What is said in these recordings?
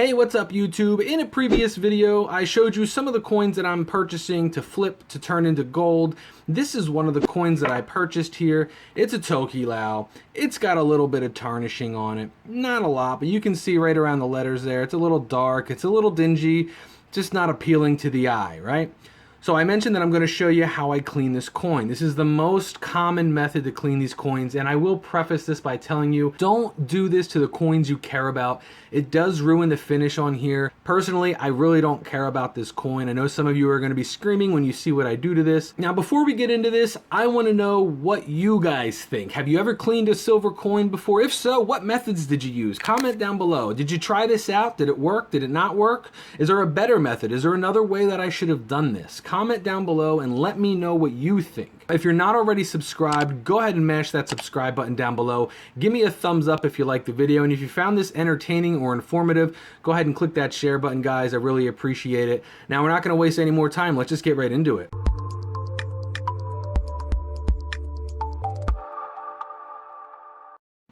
Hey, what's up YouTube? In a previous video, I showed you some of the coins that I'm purchasing to flip to turn into gold. This is one of the coins that I purchased here. It's a Tokilau. It's got a little bit of tarnishing on it. Not a lot, but you can see right around the letters there. It's a little dark, it's a little dingy, just not appealing to the eye, right? So I mentioned that I'm going to show you how I clean this coin. This is the most common method to clean these coins, and I will preface this by telling you, don't do this to the coins you care about. It does ruin the finish on here. Personally, I really don't care about this coin. I know some of you are going to be screaming when you see what I do to this. Now, before we get into this, I want to know what you guys think. Have you ever cleaned a silver coin before? If so, what methods did you use? Comment down below. Did you try this out? Did it work? Did it not work? Is there a better method? Is there another way that I should have done this? Comment down below and let me know what you think. If you're not already subscribed, go ahead and mash that subscribe button down below. Give me a thumbs up if you liked the video, and if you found this entertaining or informative, go ahead and click that share button, guys. I really appreciate it. Now, we're not going to waste any more time. Let's just get right into it.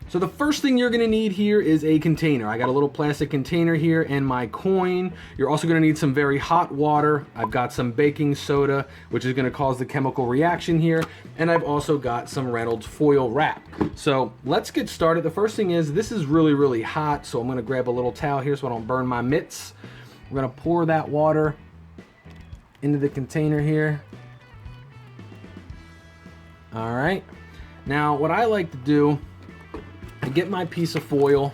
So the first thing you're gonna need here is a container. I got a little plastic container here and my coin. You're also gonna need some very hot water. I've got some baking soda, which is gonna cause the chemical reaction here. And I've also got some Reynolds foil wrap. So let's get started. The first thing is, this is really, really hot. So I'm gonna grab a little towel here so I don't burn my mitts. I'm gonna pour that water into the container here. All right. Now, what I like to do, I get my piece of foil,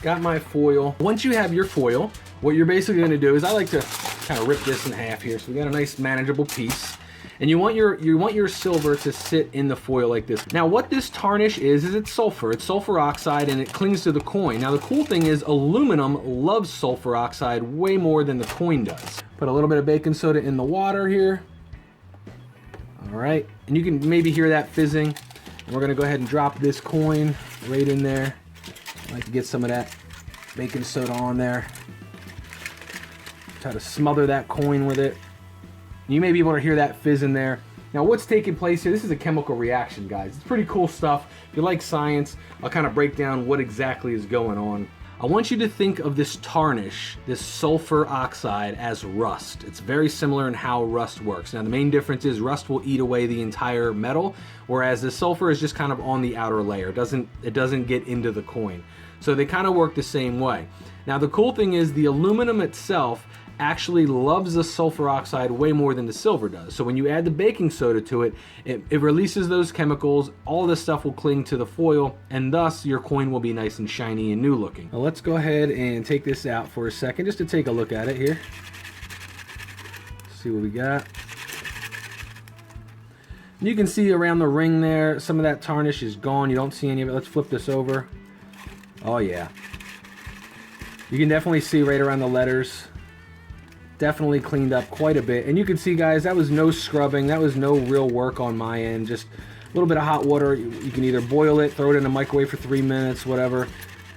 got my foil. Once you have your foil, what you're basically going to do is, I like to kind of rip this in half here, so we got a nice manageable piece. And you want your silver to sit in the foil like this. Now, what this tarnish is it's sulfur. It's sulfur oxide, and it clings to the coin. Now, the cool thing is, aluminum loves sulfur oxide way more than the coin does. Put a little bit of baking soda in the water here. All right, and you can maybe hear that fizzing. And we're gonna go ahead and drop this coin right in there. I like to get some of that baking soda on there. Try to smother that coin with it. You may be able to hear that fizz in there. Now, what's taking place here, this is a chemical reaction, guys. It's pretty cool stuff. If you like science, I'll kind of break down what exactly is going on. I want you to think of this tarnish, this sulfur oxide, as rust. It's very similar in how rust works. Now, the main difference is rust will eat away the entire metal, whereas the sulfur is just kind of on the outer layer. It doesn't get into the coin. So they kind of work the same way. Now, the cool thing is, the aluminum itself actually loves the sulfur oxide way more than the silver does. So when you add the baking soda to it, it releases those chemicals. All this stuff will cling to the foil, and thus your coin will be nice and shiny and new looking. Now let's go ahead and take this out for a second just to take a look at it here. See what we got. And you can see around the ring there, some of that tarnish is gone. You don't see any of it. Let's flip this over. Oh yeah. You can definitely see right around the letters. Definitely cleaned up quite a bit. And you can see, guys, that was no scrubbing. That was no real work on my end. Just a little bit of hot water. You can either boil it, throw it in the microwave for 3 minutes, whatever.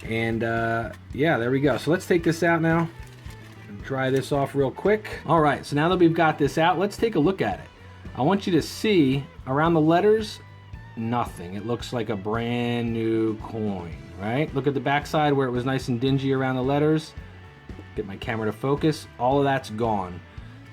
And yeah, there we go. So let's take this out now and dry this off real quick. All right, so now that we've got this out, let's take a look at it. I want you to see around the letters, nothing. It looks like a brand new coin, right? Look at the backside where it was nice and dingy around the letters. Get my camera to focus. All of that's gone.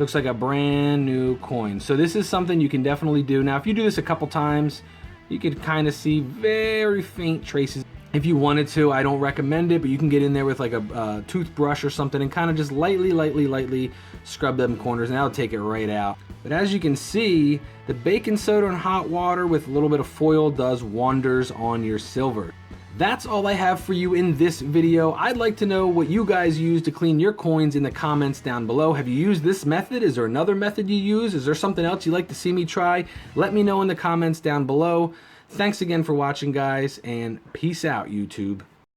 Looks like a brand new coin. So this is something you can definitely do. Now, if you do this a couple times, you could kind of see very faint traces. If you wanted to, I don't recommend it, but you can get in there with like a toothbrush or something and kind of just lightly scrub them corners, and that'll take it right out. But as you can see, the baking soda and hot water with a little bit of foil does wonders on your silver. That's all I have for you in this video. I'd like to know what you guys use to clean your coins in the comments down below. Have you used this method? Is there another method you use? Is there something else you'd like to see me try? Let me know in the comments down below. Thanks again for watching, guys, and peace out, YouTube.